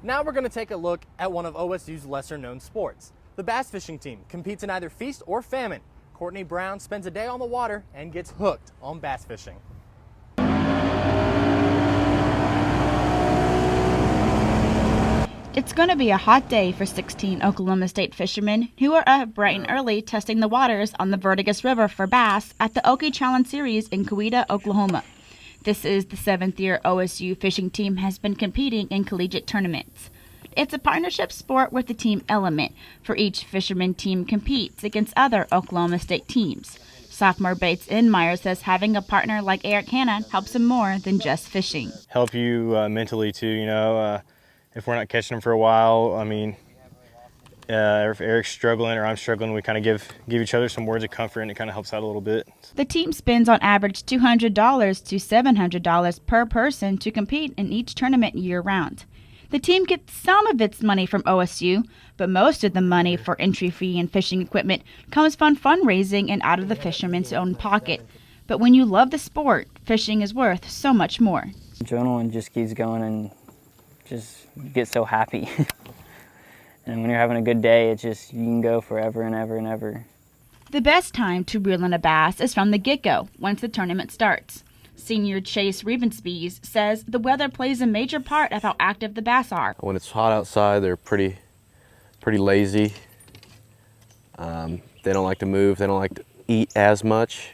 Now we're going to take a look at one of OSU's lesser known sports. The bass fishing team competes in either feast or famine. Cortney Brown spends a day on the water and gets hooked on bass fishing. It's going to be a hot day for 16 Oklahoma State fishermen who are up bright and early testing the waters on the Vertigus River for bass at the Okie Challenge Series in Coweta, Oklahoma. This is the 7th year OSU fishing team has been competing in collegiate tournaments. It's a partnership sport with a team element, for each fisherman team competes against other Oklahoma State teams. Sophomore Bates Inmeyer says having a partner like Eric Hanna helps him more than just fishing. Help you mentally too, if we're not catching them for a while. I mean, if Eric's struggling or I'm struggling, we kind of give each other some words of comfort, and it kind of helps out a little bit. The team spends on average $200 to $700 per person to compete in each tournament year-round. The team gets some of its money from OSU, but most of the money for entry fee and fishing equipment comes from fundraising and out of the fisherman's own pocket. But when you love the sport, fishing is worth so much more. Adrenaline just keeps going and just get so happy. And when you're having a good day, it's just, you can go forever and ever and ever. The best time to reel in a bass is from the get-go, once the tournament starts. Senior Chase Revenspies says the weather plays a major part of how active the bass are. When it's hot outside, they're pretty lazy. They don't like to move. They don't like to eat as much.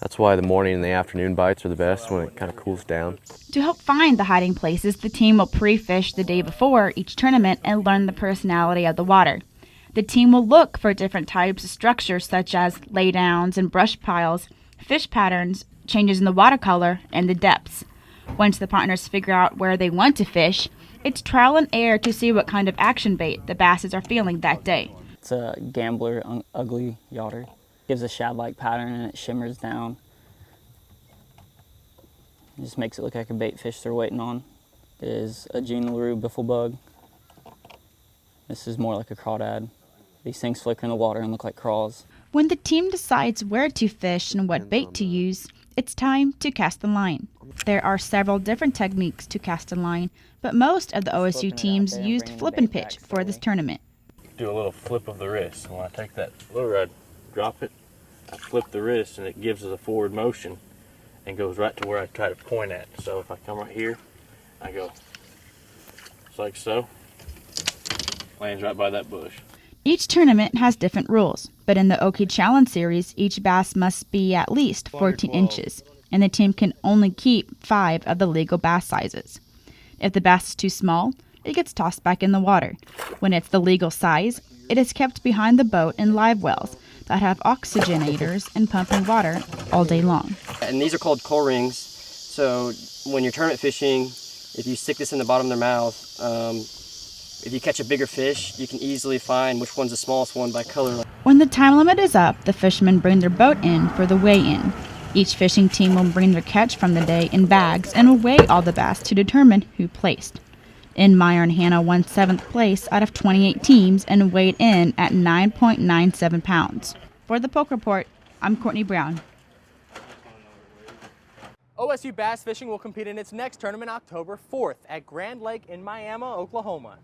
That's why the morning and the afternoon bites are the best, when it kind of cools down. To help find the hiding places, the team will pre-fish the day before each tournament and learn the personality of the water. The team will look for different types of structures such as laydowns and brush piles, fish patterns, changes in the water color, and the depths. Once the partners figure out where they want to fish, it's trial and error to see what kind of action bait the basses are feeling that day. It's a Gambler Ugly Yachter. Gives a shad-like pattern and it shimmers down. It just makes it look like a bait fish they're waiting on. It is a Gene LaRue bifflebug. This is more like a crawdad. These things flicker in the water and look like craws. When the team decides where to fish and what bait to use, it's time to cast the line. There are several different techniques to cast a line, but most of the OSU teams used flip and pitch for this tournament. Do a little flip of the wrist. When I take that lure, I drop it, I flip the wrist, and it gives us a forward motion and goes right to where I try to point at. So if I come right here, I go just like so, lands right by that bush. Each tournament has different rules, but in the Okie Challenge Series, each bass must be at least 14 inches, and the team can only keep 5 of the legal bass sizes. If the bass is too small, it gets tossed back in the water. When it's the legal size, it is kept behind the boat in live wells that have oxygenators and pumping water all day long. And these are called coal rings. So when you're tournament fishing, if you stick this in the bottom of their mouth, if you catch a bigger fish, you can easily find which one's the smallest one by color. When the time limit is up, the fishermen bring their boat in for the weigh-in. Each fishing team will bring their catch from the day in bags and will weigh all the bass to determine who placed. Inmeyer and Hanna won 7th place out of 28 teams and weighed in at 9.97 pounds. For the Poke Report, I'm Cortney Brown. OSU Bass Fishing will compete in its next tournament October 4th at Grand Lake in Miami, Oklahoma.